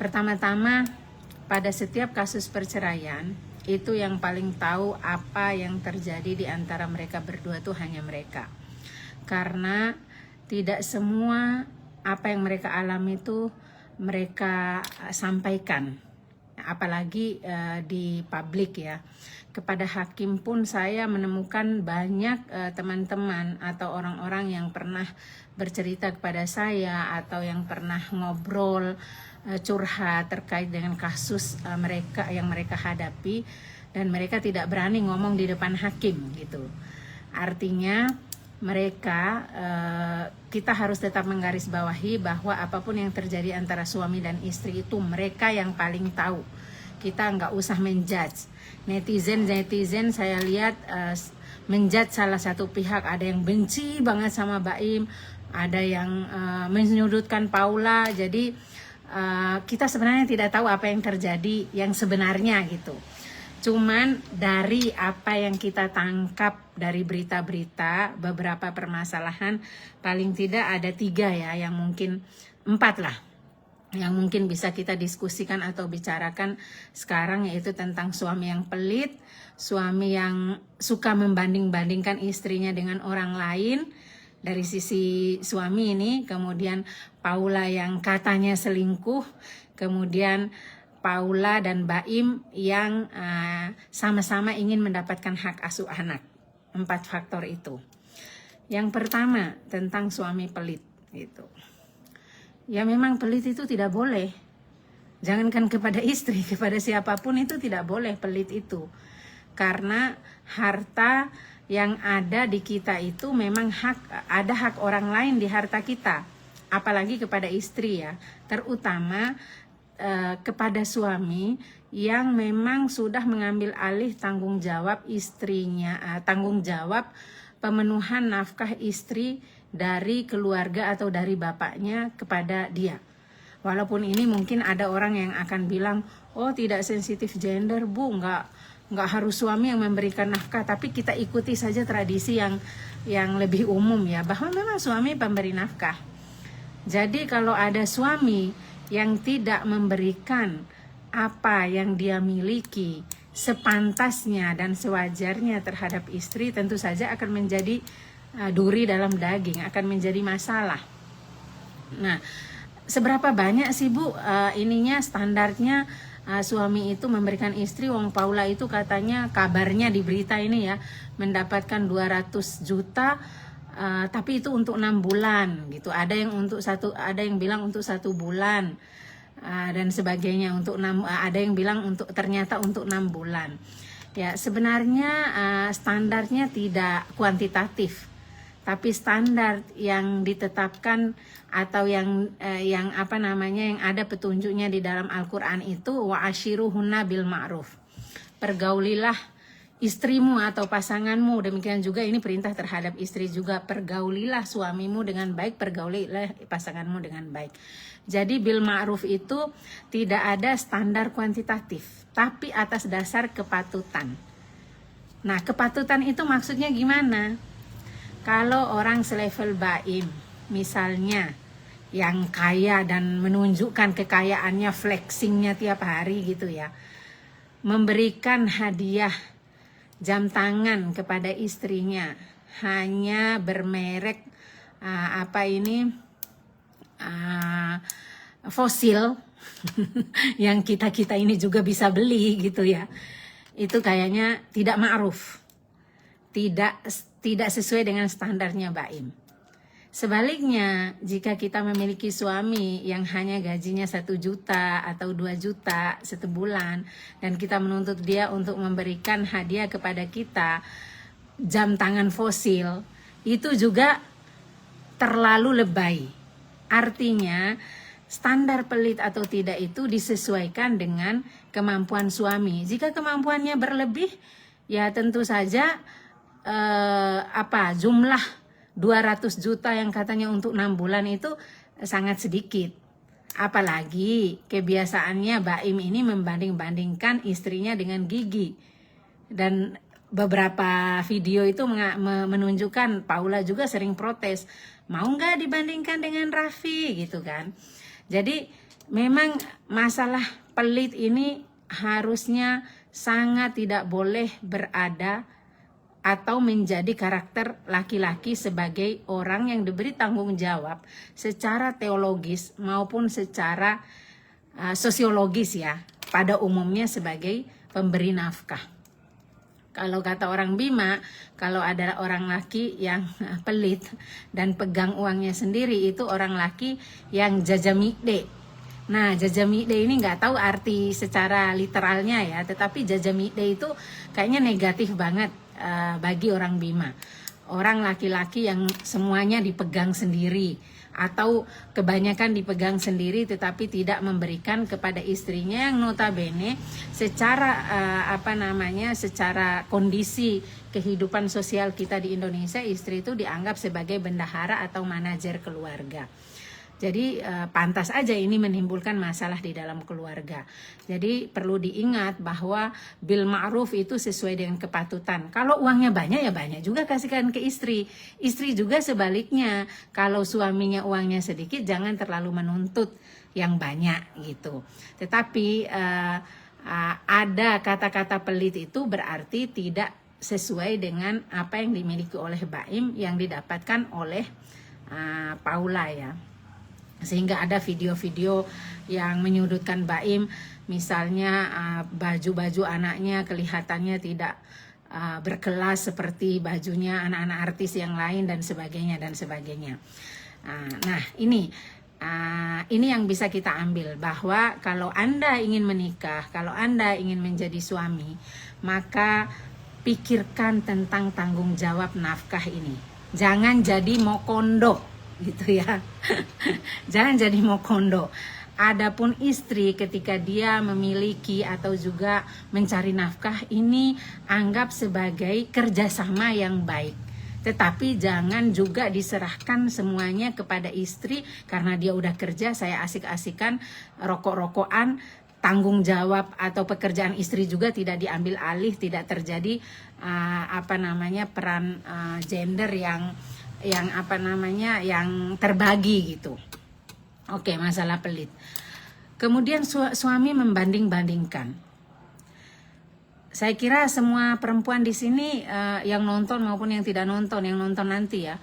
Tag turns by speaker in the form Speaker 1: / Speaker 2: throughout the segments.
Speaker 1: Pertama-tama, pada setiap kasus perceraian, itu yang paling tahu apa yang terjadi di antara mereka berdua tuh hanya mereka. Karena tidak semua apa yang mereka alami itu mereka sampaikan, apalagi di publik ya. Kepada hakim pun saya menemukan banyak teman-teman atau orang-orang yang pernah bercerita kepada saya atau yang pernah ngobrol curhat terkait dengan kasus mereka yang mereka hadapi, dan mereka tidak berani ngomong di depan hakim gitu. Artinya mereka kita harus tetap menggarisbawahi bahwa apapun yang terjadi antara suami dan istri itu mereka yang paling tahu. Kita nggak usah menjudge. Netizen saya lihat menjudge salah satu pihak, ada yang benci banget sama Baim, ada yang menyudutkan Paula. Jadi kita sebenarnya tidak tahu apa yang terjadi yang sebenarnya gitu. Cuman dari apa yang kita tangkap dari berita-berita, beberapa permasalahan, paling tidak ada 3 ya, yang mungkin 4 lah, yang mungkin bisa kita diskusikan atau bicarakan sekarang, yaitu tentang suami yang pelit, suami yang suka membanding-bandingkan istrinya dengan orang lain dari sisi suami ini, kemudian Paula yang katanya selingkuh, kemudian Paula dan Baim yang sama-sama ingin mendapatkan hak asuh anak. 4 faktor itu. Yang pertama tentang suami pelit gitu. Ya memang pelit itu tidak boleh. Jangankan kepada istri, kepada siapapun itu tidak boleh pelit itu. Karena harta yang ada di kita itu memang ada hak orang lain di harta kita. Apalagi kepada istri ya. Terutama kepada suami yang memang sudah mengambil alih tanggung jawab istrinya, tanggung jawab pemenuhan nafkah istri dari keluarga atau dari bapaknya kepada dia. Walaupun ini mungkin ada orang yang akan bilang, oh tidak sensitif gender bu, nggak harus suami yang memberikan nafkah, tapi kita ikuti saja tradisi yang lebih umum ya, bahwa memang suami pemberi nafkah. Jadi kalau ada suami yang tidak memberikan apa yang dia miliki sepantasnya dan sewajarnya terhadap istri, tentu saja akan menjadi duri dalam daging, akan menjadi masalah. Nah, seberapa banyak sih Bu ininya standarnya suami itu memberikan istri? Wong Paula itu katanya kabarnya di berita ini ya mendapatkan 200 juta, tapi itu untuk 6 bulan gitu. Ada yang bilang untuk 1 bulan dan sebagainya, ada yang bilang ternyata untuk 6 bulan. Ya, sebenarnya standarnya tidak kuantitatif, tapi standar yang ditetapkan atau yang ada petunjuknya di dalam Al-Qur'an itu wa ashiruhunna bil ma'ruf. Pergaulilah istrimu atau pasanganmu, demikian juga ini perintah terhadap istri juga, pergaulilah suamimu dengan baik, pergaulilah pasanganmu dengan baik. Jadi bil ma'ruf itu tidak ada standar kuantitatif, tapi atas dasar kepatutan. Nah, kepatutan itu maksudnya gimana? Kalau orang selevel Baim, misalnya yang kaya dan menunjukkan kekayaannya, flexingnya tiap hari gitu ya, memberikan hadiah jam tangan kepada istrinya hanya bermerek fosil yang kita ini juga bisa beli gitu ya, itu kayaknya tidak ma'ruf, tidak sesuai dengan standarnya Baim. Sebaliknya, jika kita memiliki suami yang hanya gajinya 1 juta atau 2 juta sebulan, dan kita menuntut dia untuk memberikan hadiah kepada kita jam tangan fosil, itu juga terlalu lebay. Artinya standar pelit atau tidak itu disesuaikan dengan kemampuan suami. Jika kemampuannya berlebih, ya tentu saja jumlah 200 juta yang katanya untuk 6 bulan itu sangat sedikit. Apalagi kebiasaannya Baim ini membanding-bandingkan istrinya dengan Gigi. Dan beberapa video itu menunjukkan Paula juga sering protes, mau nggak dibandingkan dengan Raffi gitu kan. Jadi memang masalah pelit ini harusnya sangat tidak boleh berada atau menjadi karakter laki-laki sebagai orang yang diberi tanggung jawab secara teologis maupun secara sosiologis ya, pada umumnya sebagai pemberi nafkah. Kalau kata orang Bima, kalau ada orang laki yang pelit dan pegang uangnya sendiri, itu orang laki yang jajamide. Nah, jajamide ini nggak tahu arti secara literalnya ya, tetapi jajamide itu kayaknya negatif banget bagi orang Bima. Orang laki-laki yang semuanya dipegang sendiri atau kebanyakan dipegang sendiri tetapi tidak memberikan kepada istrinya yang notabene secara secara kondisi kehidupan sosial kita di Indonesia, istri itu dianggap sebagai bendahara atau manajer keluarga. Jadi pantas aja ini menimbulkan masalah di dalam keluarga. Jadi perlu diingat bahwa bil ma'ruf itu sesuai dengan kepatutan. Kalau uangnya banyak ya banyak juga kasihkan ke istri. Istri juga sebaliknya. Kalau suaminya uangnya sedikit jangan terlalu menuntut yang banyak gitu. Tetapi ada kata-kata pelit itu berarti tidak sesuai dengan apa yang dimiliki oleh Baim yang didapatkan oleh Paula ya. Sehingga ada video-video yang menyudutkan Baim, misalnya baju-baju anaknya kelihatannya tidak berkelas seperti bajunya anak-anak artis yang lain dan sebagainya dan sebagainya. Nah ini yang bisa kita ambil, bahwa kalau Anda ingin menikah, kalau Anda ingin menjadi suami, maka pikirkan tentang tanggung jawab nafkah ini. Jangan jadi mokondo gitu ya. Jangan jadi mokondo. Adapun istri ketika dia memiliki atau juga mencari nafkah, ini anggap sebagai kerjasama yang baik. Tetapi jangan juga diserahkan semuanya kepada istri karena dia udah kerja, saya asik-asikan rokok-rokokan. Tanggung jawab atau pekerjaan istri juga tidak diambil alih, tidak terjadi peran gender yang terbagi gitu. Oke, masalah pelit. Kemudian suami membanding-bandingkan. Saya kira semua perempuan di sini yang nonton maupun yang tidak nonton, yang nonton nanti ya,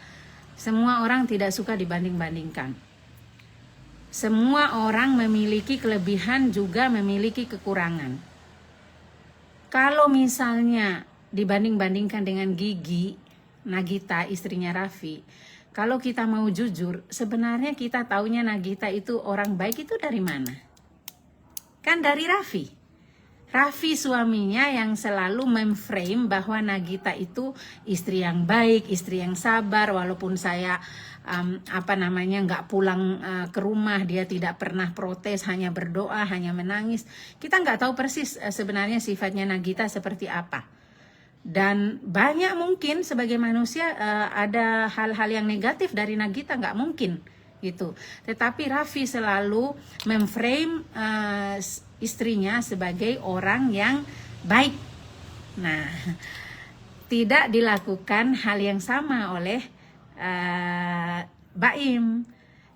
Speaker 1: semua orang tidak suka dibanding-bandingkan. Semua orang memiliki kelebihan juga memiliki kekurangan. Kalau misalnya dibanding-bandingkan dengan Gigi, Nagita, istrinya Raffi, kalau kita mau jujur, sebenarnya kita taunya Nagita itu orang baik itu dari mana? Kan dari Raffi. Raffi suaminya yang selalu memframe bahwa Nagita itu istri yang baik, istri yang sabar, walaupun saya nggak pulang ke rumah, dia tidak pernah protes, hanya berdoa, hanya menangis. Kita nggak tahu persis sebenarnya sifatnya Nagita seperti apa. Dan banyak mungkin sebagai manusia ada hal-hal yang negatif dari Nagita, nggak mungkin gitu. Tetapi Raffi selalu memframe istrinya sebagai orang yang baik. Nah, tidak dilakukan hal yang sama oleh Baim.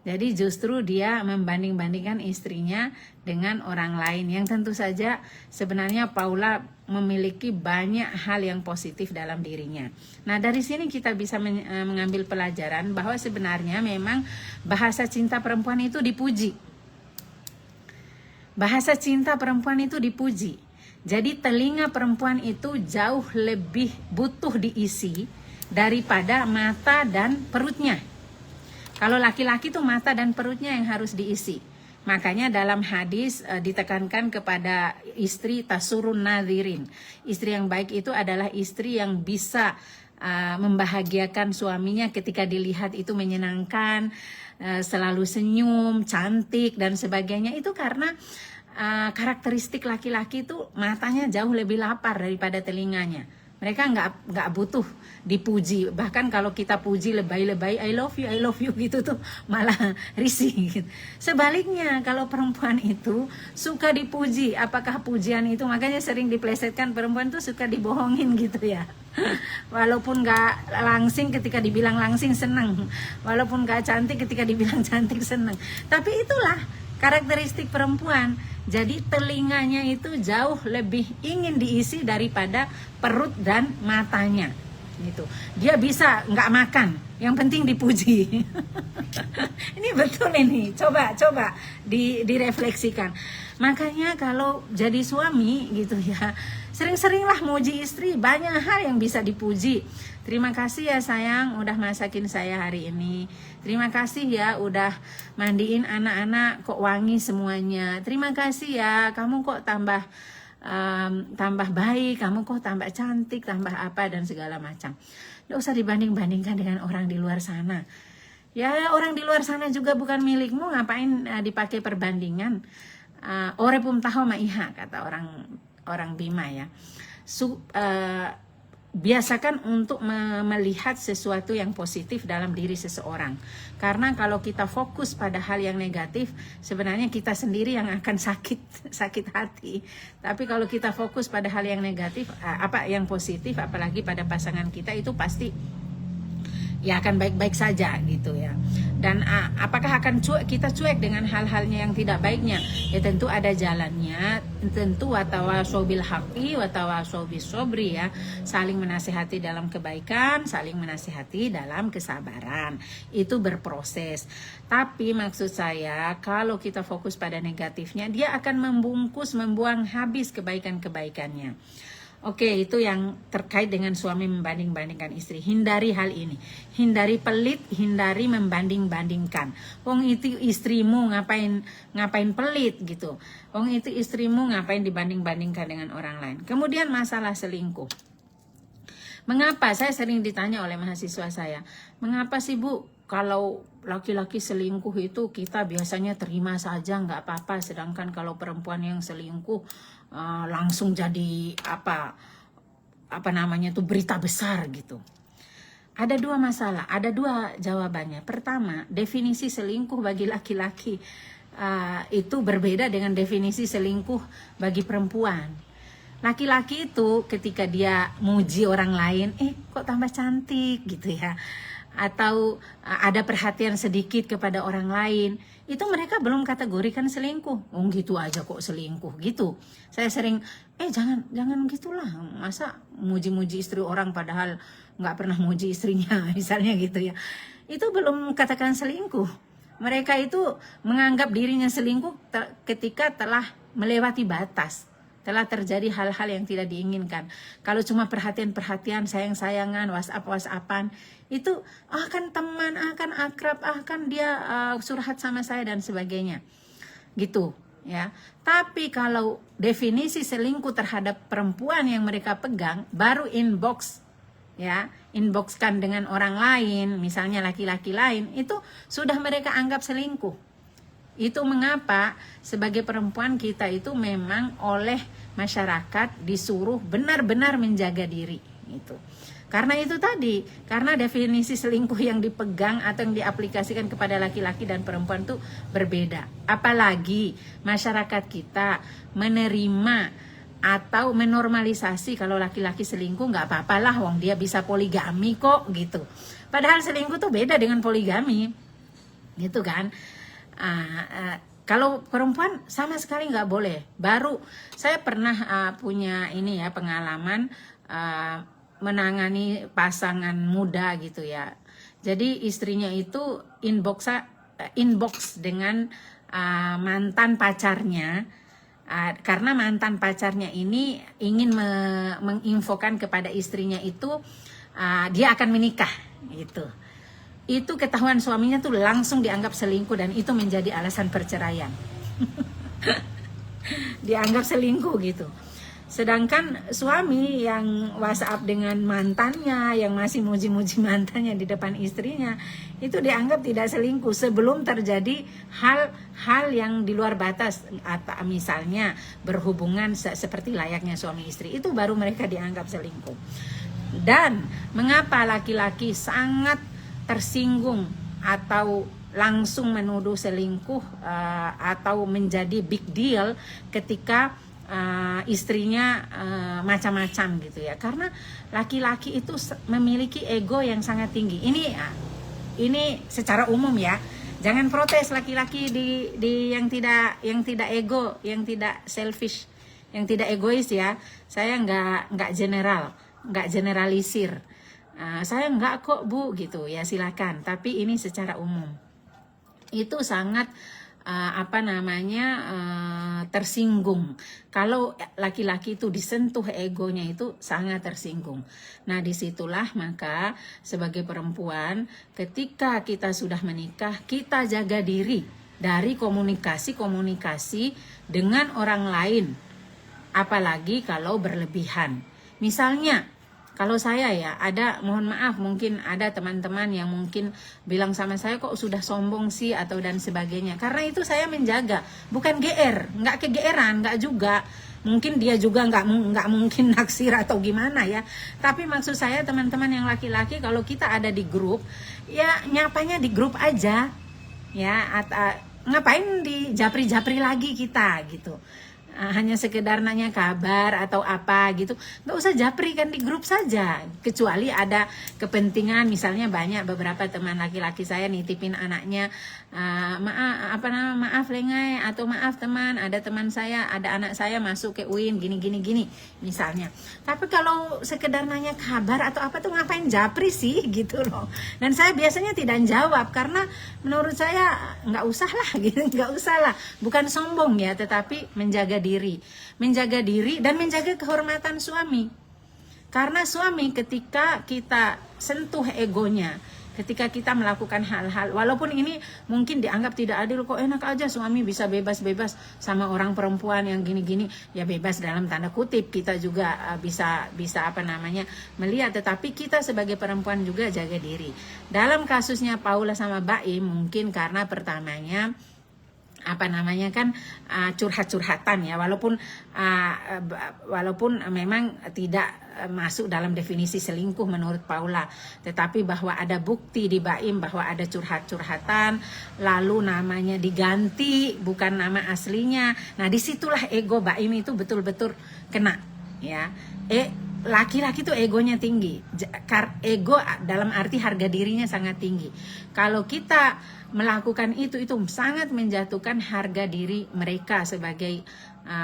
Speaker 1: Jadi justru dia membanding-bandingkan istrinya dengan orang lain yang tentu saja sebenarnya Paula memiliki banyak hal yang positif dalam dirinya. Nah, dari sini kita bisa mengambil pelajaran bahwa sebenarnya memang bahasa cinta perempuan itu dipuji. Bahasa cinta perempuan itu dipuji. Jadi telinga perempuan itu jauh lebih butuh diisi daripada mata dan perutnya. Kalau laki-laki tuh mata dan perutnya yang harus diisi. Makanya dalam hadis ditekankan kepada istri tasurun nadhirin. Istri yang baik itu adalah istri yang bisa membahagiakan suaminya ketika dilihat itu menyenangkan, selalu senyum, cantik dan sebagainya. Itu karena karakteristik laki-laki itu matanya jauh lebih lapar daripada telinganya. Mereka nggak butuh dipuji. Bahkan kalau kita puji lebay-lebay, I love you gitu tuh malah risih gitu. Sebaliknya kalau perempuan itu suka dipuji, apakah pujian itu, makanya sering diplesetkan perempuan tuh suka dibohongin gitu ya. Walaupun nggak langsing, ketika dibilang langsing seneng. Walaupun nggak cantik, ketika dibilang cantik seneng. Tapi itulah karakteristik perempuan. Jadi telinganya itu jauh lebih ingin diisi daripada perut dan matanya gitu. Dia bisa nggak makan, yang penting dipuji. Ini betul ini, coba direfleksikan. Makanya kalau jadi suami gitu ya, sering-seringlah muji istri, banyak hal yang bisa dipuji. Terima kasih ya sayang udah masakin saya hari ini. Terima kasih ya udah mandiin anak-anak kok wangi semuanya. Terima kasih ya kamu kok tambah baik, kamu kok tambah cantik, tambah apa dan segala macam. Nggak usah dibanding-bandingkan dengan orang di luar sana. Ya orang di luar sana juga bukan milikmu, ngapain dipakai perbandingan? Ore pum tahu ma iha, kata orang Bima ya. Biasakan untuk melihat sesuatu yang positif dalam diri seseorang. Karena kalau kita fokus pada hal yang negatif, sebenarnya kita sendiri yang akan sakit hati. Tapi kalau kita fokus pada hal yang negatif, yang positif, apalagi pada pasangan kita, itu pasti ya akan baik-baik saja gitu ya. Dan apakah akan kita cuek dengan hal-halnya yang tidak baiknya? Ya tentu ada jalannya. Tentu watawasau bil haqqi watawasau bis sobri ya. Saling menasihati dalam kebaikan, saling menasihati dalam kesabaran. Itu berproses. Tapi maksud saya kalau kita fokus pada negatifnya, dia akan membuang habis kebaikan-kebaikannya. Oke, itu yang terkait dengan suami membanding-bandingkan istri. Hindari hal ini. Hindari pelit, hindari membanding-bandingkan. Wong itu istrimu ngapain pelit gitu. Wong itu istrimu ngapain dibanding-bandingkan dengan orang lain. Kemudian masalah selingkuh. Mengapa? Saya sering ditanya oleh mahasiswa saya. Mengapa sih Bu, kalau laki-laki selingkuh itu kita biasanya terima saja nggak apa-apa. Sedangkan kalau perempuan yang selingkuh langsung jadi berita besar gitu. Ada dua masalah, ada dua jawabannya. Pertama, definisi selingkuh bagi laki-laki itu berbeda dengan definisi selingkuh bagi perempuan. Laki-laki itu ketika dia muji orang lain, kok tambah cantik gitu ya, atau ada perhatian sedikit kepada orang lain, itu mereka belum kategorikan selingkuh. Gitu aja kok selingkuh gitu. Saya sering jangan gitulah, masa muji-muji istri orang padahal nggak pernah muji istrinya, misalnya gitu ya. Itu belum katakan selingkuh. Mereka itu menganggap dirinya selingkuh ketika telah melewati batas, telah terjadi hal-hal yang tidak diinginkan. Kalau cuma perhatian-perhatian, sayang-sayangan, WhatsApp-WhatsAppan, itu kan teman, kan akrab, kan dia curhat sama saya dan sebagainya. Gitu, ya. Tapi kalau definisi selingkuh terhadap perempuan yang mereka pegang, baru inboxkan dengan orang lain, misalnya laki-laki lain, itu sudah mereka anggap selingkuh. Itu mengapa sebagai perempuan kita itu memang oleh masyarakat disuruh benar-benar menjaga diri gitu. Karena itu tadi, karena definisi selingkuh yang dipegang atau yang diaplikasikan kepada laki-laki dan perempuan itu berbeda. Apalagi masyarakat kita menerima atau menormalisasi kalau laki-laki selingkuh nggak apa-apalah, wong dia bisa poligami kok gitu. Padahal selingkuh tuh beda dengan poligami, gitu kan? Kalau perempuan sama sekali nggak boleh. Baru saya pernah punya pengalaman menangani pasangan muda gitu ya. Jadi istrinya itu inbox dengan mantan pacarnya, karena mantan pacarnya ini ingin menginfokan kepada istrinya itu dia akan menikah gitu. Itu ketahuan suaminya tuh langsung dianggap selingkuh dan itu menjadi alasan perceraian. Dianggap selingkuh gitu. Sedangkan suami yang WhatsApp dengan mantannya, yang masih muji-muji mantannya di depan istrinya, itu dianggap tidak selingkuh sebelum terjadi hal-hal yang di luar batas, atau misalnya berhubungan seperti layaknya suami istri, itu baru mereka dianggap selingkuh. Dan mengapa laki-laki sangat tersinggung atau langsung menuduh selingkuh atau menjadi big deal ketika istrinya macam-macam gitu ya, karena laki-laki itu memiliki ego yang sangat tinggi. Ini secara umum ya, Jangan protes laki-laki di yang tidak ego, yang tidak selfish, yang tidak egois ya. Saya nggak generalisir. Saya nggak kok Bu gitu ya, silakan. Tapi ini secara umum itu sangat tersinggung. Kalau laki-laki itu disentuh egonya itu sangat tersinggung. Nah disitulah maka sebagai perempuan ketika kita sudah menikah, kita jaga diri dari komunikasi dengan orang lain, apalagi kalau berlebihan. Misalnya kalau saya ya, mohon maaf, mungkin ada teman-teman yang mungkin bilang sama saya kok sudah sombong sih atau dan sebagainya. Karena itu saya menjaga, bukan GR, nggak kegeeran, nggak juga. Mungkin dia juga nggak mungkin naksir atau gimana ya. Tapi maksud saya teman-teman yang laki-laki, kalau kita ada di grup, ya nyapanya di grup aja, ya. Ngapain di japri-japri lagi kita gitu. Hanya sekedar nanya kabar atau apa gitu, nggak usah japri kan, di grup saja. Kecuali ada kepentingan, misalnya beberapa teman laki-laki saya nitipin anaknya, maaf Lengai, atau maaf teman, ada teman saya, ada anak saya masuk ke UIN gini misalnya. Tapi kalau sekedar nanya kabar atau apa tuh ngapain japri sih gitu loh. Dan saya biasanya tidak jawab karena menurut saya nggak usah lah gitu, nggak usah lah. Bukan sombong ya, tetapi menjaga diri dan menjaga kehormatan suami. Karena suami ketika kita sentuh egonya, ketika kita melakukan hal-hal, walaupun ini mungkin dianggap tidak adil, kok enak aja suami bisa bebas-bebas sama orang perempuan yang gini-gini, ya bebas dalam tanda kutip, kita juga bisa melihat, tetapi kita sebagai perempuan juga jaga diri. Dalam kasusnya Paula sama Baim, mungkin karena pertamanya curhat-curhatan ya, walaupun memang tidak masuk dalam definisi selingkuh menurut Paula, tetapi bahwa ada bukti di Baim bahwa ada curhat-curhatan, lalu namanya diganti bukan nama aslinya. Nah disitulah ego Baim itu betul-betul kena ya. Laki-laki tuh egonya tinggi, ego dalam arti harga dirinya sangat tinggi. Kalau kita melakukan itu sangat menjatuhkan harga diri mereka sebagai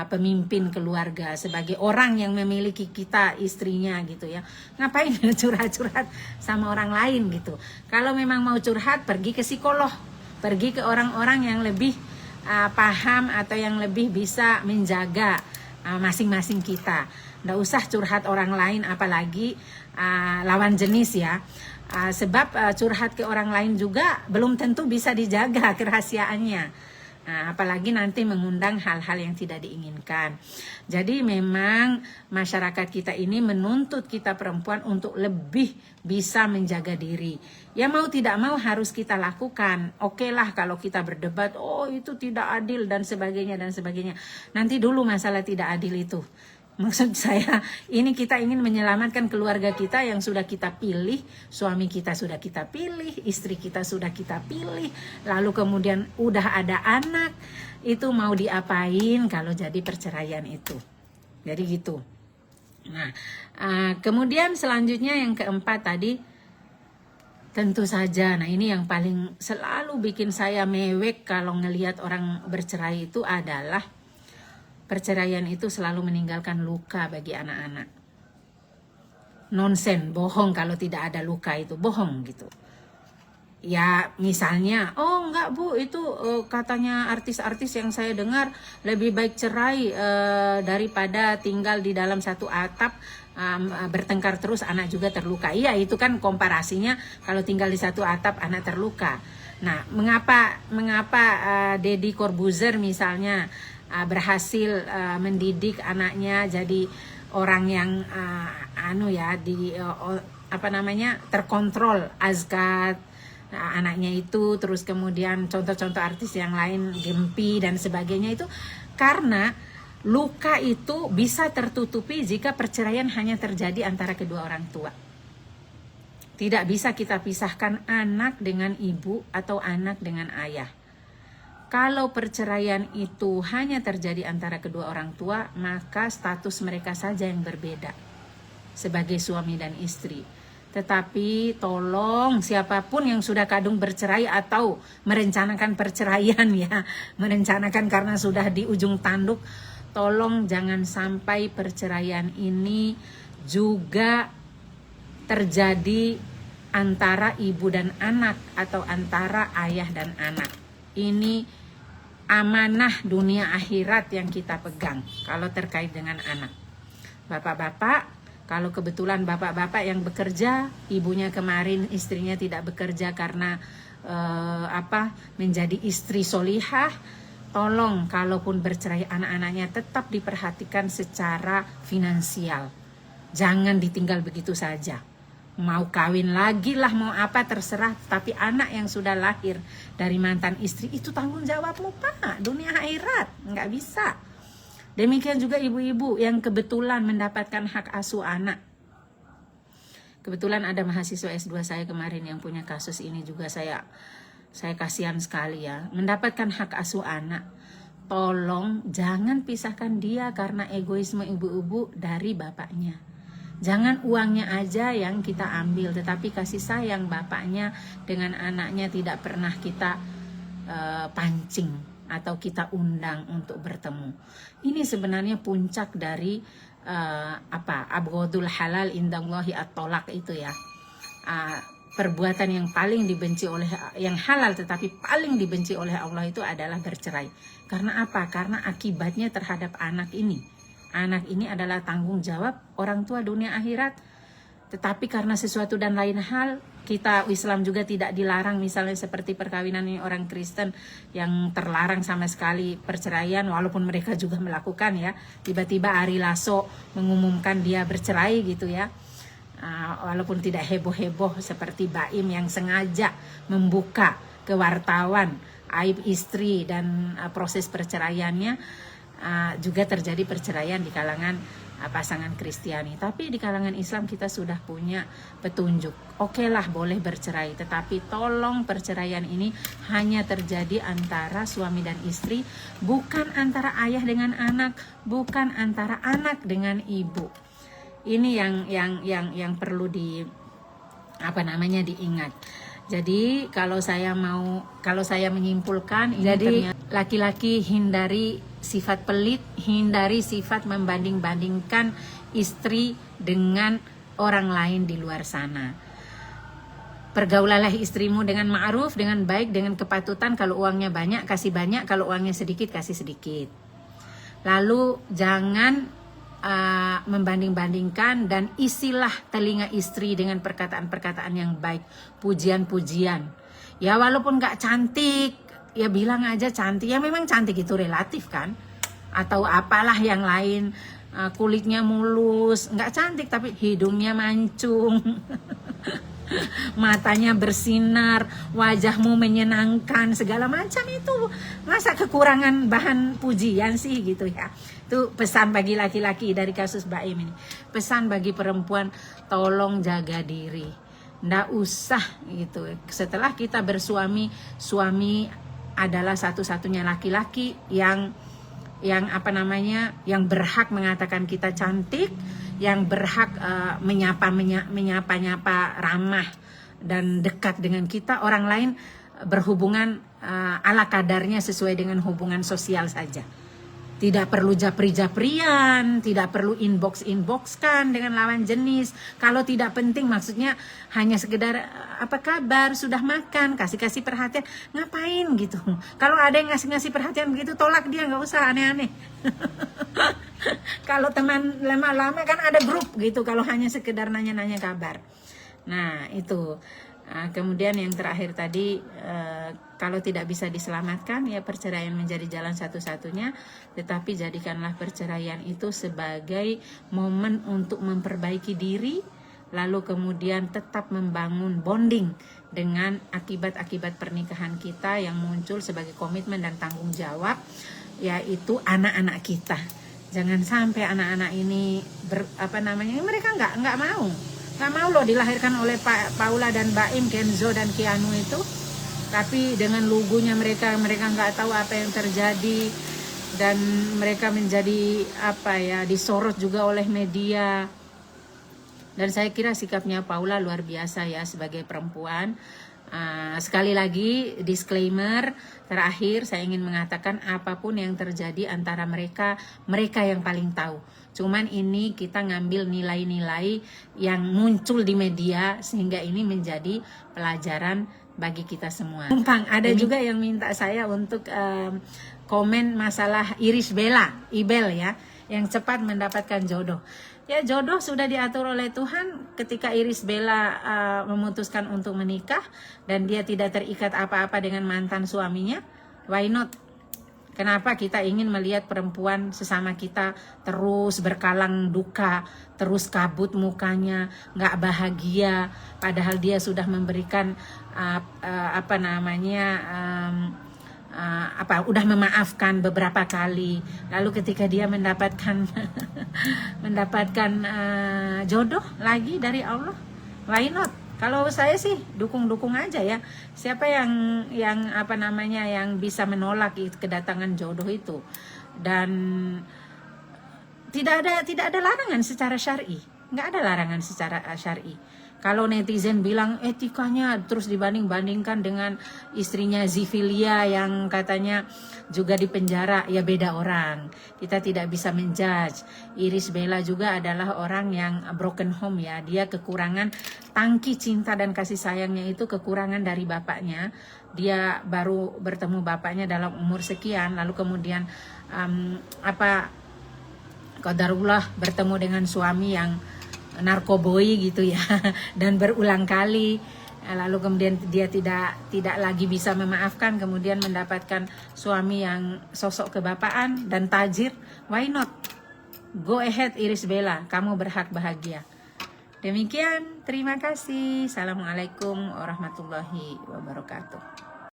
Speaker 1: pemimpin keluarga, sebagai orang yang memiliki kita, istrinya gitu ya. Ngapain curhat-curhat sama orang lain gitu. Kalau memang mau curhat, pergi ke psikolog, pergi ke orang-orang yang lebih paham atau yang lebih bisa menjaga masing-masing kita. Nggak usah curhat orang lain, apalagi lawan jenis ya. Sebab curhat ke orang lain juga belum tentu bisa dijaga kerahasiaannya. Apalagi nanti mengundang hal-hal yang tidak diinginkan. Jadi memang masyarakat kita ini menuntut kita perempuan untuk lebih bisa menjaga diri. Ya mau tidak mau harus kita lakukan. Oke lah kalau kita berdebat, oh itu tidak adil dan sebagainya. Nanti dulu masalah tidak adil itu. Maksud saya, ini kita ingin menyelamatkan keluarga kita yang sudah kita pilih, suami kita sudah kita pilih, istri kita sudah kita pilih, lalu kemudian udah ada anak, itu mau diapain kalau jadi perceraian itu. Jadi gitu. Nah, kemudian selanjutnya yang keempat tadi, tentu saja, nah ini yang paling selalu bikin saya mewek kalau ngelihat orang bercerai itu adalah perceraian itu selalu meninggalkan luka bagi anak-anak. Nonsen, bohong kalau tidak ada luka, itu bohong gitu. Ya misalnya, oh enggak Bu, itu katanya artis-artis yang saya dengar lebih baik cerai daripada tinggal di dalam satu atap, bertengkar terus anak juga terluka. Iya itu kan komparasinya, kalau tinggal di satu atap anak terluka. Nah mengapa Deddy Corbuzier misalnya berhasil mendidik anaknya jadi orang yang terkontrol, azkat anaknya itu, terus kemudian contoh-contoh artis yang lain, Gempi dan sebagainya, itu karena luka itu bisa tertutupi jika perceraian hanya terjadi antara kedua orang tua. Tidak bisa kita pisahkan anak dengan ibu atau anak dengan ayah. Kalau perceraian itu hanya terjadi antara kedua orang tua, maka status mereka saja yang berbeda sebagai suami dan istri. Tetapi tolong siapapun yang sudah kadung bercerai atau merencanakan perceraian ya, merencanakan karena sudah di ujung tanduk, tolong jangan sampai perceraian ini juga terjadi antara ibu dan anak atau antara ayah dan anak. Ini amanah dunia akhirat yang kita pegang kalau terkait dengan anak. Bapak-bapak, kalau kebetulan bapak-bapak yang bekerja, ibunya kemarin istrinya tidak bekerja karena menjadi istri solihah, tolong kalaupun bercerai anak-anaknya tetap diperhatikan secara finansial. Jangan ditinggal begitu saja. Mau kawin lagi lah, mau apa terserah, tapi anak yang sudah lahir dari mantan istri itu tanggung jawabmu Pak, dunia akhirat, nggak bisa. Demikian juga ibu-ibu yang kebetulan mendapatkan hak asuh anak. Kebetulan ada mahasiswa S2 saya kemarin yang punya kasus ini juga, saya kasihan sekali ya, mendapatkan hak asuh anak. Tolong jangan pisahkan dia karena egoisme ibu-ibu dari bapaknya. Jangan uangnya aja yang kita ambil, tetapi kasih sayang bapaknya dengan anaknya tidak pernah kita pancing atau kita undang untuk bertemu. Ini sebenarnya puncak dari abghadul halal indallahi at-tolak itu ya. Perbuatan yang paling dibenci oleh, yang halal tetapi paling dibenci oleh Allah itu adalah bercerai. Karena apa? Karena akibatnya terhadap anak ini. Anak ini adalah tanggung jawab orang tua dunia akhirat. Tetapi karena sesuatu dan lain hal, kita Islam juga tidak dilarang, misalnya seperti perkawinan orang Kristen yang terlarang sama sekali perceraian, walaupun mereka juga melakukan ya. Tiba-tiba Ari Lasso mengumumkan dia bercerai gitu ya. Walaupun tidak heboh-heboh seperti Baim yang sengaja membuka ke wartawan aib istri dan proses perceraiannya, juga terjadi perceraian di kalangan pasangan Kristiani. Tapi di kalangan Islam kita sudah punya petunjuk. Oke lah, boleh bercerai, tetapi tolong perceraian ini hanya terjadi antara suami dan istri, bukan antara ayah dengan anak, bukan antara anak dengan ibu. Ini yang perlu diingat. Jadi kalau saya menyimpulkan, jadi laki-laki hindari sifat pelit, hindari sifat membanding-bandingkan istri dengan orang lain di luar sana. Pergaulanlah istrimu dengan ma'ruf, dengan baik, dengan kepatutan. Kalau uangnya banyak, kasih banyak. Kalau uangnya sedikit, kasih sedikit. Lalu jangan membanding-bandingkan, dan isilah telinga istri dengan perkataan-perkataan yang baik, pujian-pujian. Ya walaupun gak cantik, ya bilang aja cantik. Ya memang cantik itu relatif kan. Atau apalah yang lain, kulitnya mulus, gak cantik tapi hidungnya mancung. Matanya bersinar, wajahmu menyenangkan, segala macam itu. Masa kekurangan bahan pujian sih gitu ya. Itu pesan bagi laki-laki dari kasus Baim ini. Pesan bagi perempuan, tolong jaga diri. Nggak usah gitu. Setelah kita bersuami, suami adalah satu-satunya laki-laki yang berhak mengatakan kita cantik, yang berhak menyapa ramah dan dekat dengan kita. Orang lain berhubungan ala kadarnya sesuai dengan hubungan sosial saja. Tidak perlu japri-japrian, tidak perlu inbox-inboxkan dengan lawan jenis. Kalau tidak penting, maksudnya hanya sekedar apa kabar, sudah makan, kasih perhatian, ngapain gitu. Kalau ada yang ngasih perhatian begitu, tolak dia, nggak usah aneh-aneh. Kalau teman lama-lama kan ada grup gitu, kalau hanya sekedar nanya-nanya kabar. Nah itu. Kemudian yang terakhir tadi, kalau tidak bisa diselamatkan, ya perceraian menjadi jalan satu-satunya. Tetapi jadikanlah perceraian itu sebagai momen untuk memperbaiki diri, lalu kemudian tetap membangun bonding dengan akibat-akibat pernikahan kita yang muncul sebagai komitmen dan tanggung jawab, yaitu anak-anak kita. Jangan sampai anak-anak ini mereka nggak mau loh dilahirkan oleh Paula dan Baim, Kenzo dan Keanu itu, tapi dengan lugunya mereka nggak tahu apa yang terjadi, dan mereka menjadi disorot juga oleh media. Dan saya kira sikapnya Paula luar biasa ya sebagai perempuan. Sekali lagi disclaimer terakhir, saya ingin mengatakan apapun yang terjadi antara mereka yang paling tahu. Cuman ini kita ngambil nilai-nilai yang muncul di media sehingga ini menjadi pelajaran bagi kita semua. Ada juga yang minta saya untuk komen masalah Irish Bella, Ibel ya, yang cepat mendapatkan jodoh. Ya, jodoh sudah diatur oleh Tuhan. Ketika Irish Bella memutuskan untuk menikah dan dia tidak terikat apa-apa dengan mantan suaminya, why not? Kenapa kita ingin melihat perempuan sesama kita terus berkalang duka, terus kabut mukanya, nggak bahagia, padahal dia sudah memberikan udah memaafkan beberapa kali, lalu ketika dia mendapatkan jodoh lagi dari Allah, why not? Kalau saya sih dukung aja ya. Siapa yang bisa menolak kedatangan jodoh itu? Dan tidak ada larangan secara syar'i, nggak ada larangan secara syar'i. Kalau netizen bilang etikanya terus dibanding-bandingkan dengan istrinya Zivilia yang katanya juga di penjara, ya beda orang. Kita tidak bisa menjudge. Irish Bella juga adalah orang yang broken home ya. Dia kekurangan tangki cinta dan kasih sayangnya itu kekurangan dari bapaknya. Dia baru bertemu bapaknya dalam umur sekian, lalu kemudian qadarullah bertemu dengan suami yang narkoboi gitu ya, dan berulang kali, lalu kemudian dia tidak lagi bisa memaafkan, kemudian mendapatkan suami yang sosok kebapaan dan tajir. Why not? Go ahead Irish Bella, kamu berhak bahagia. Demikian, terima kasih. Assalamualaikum warahmatullahi wabarakatuh.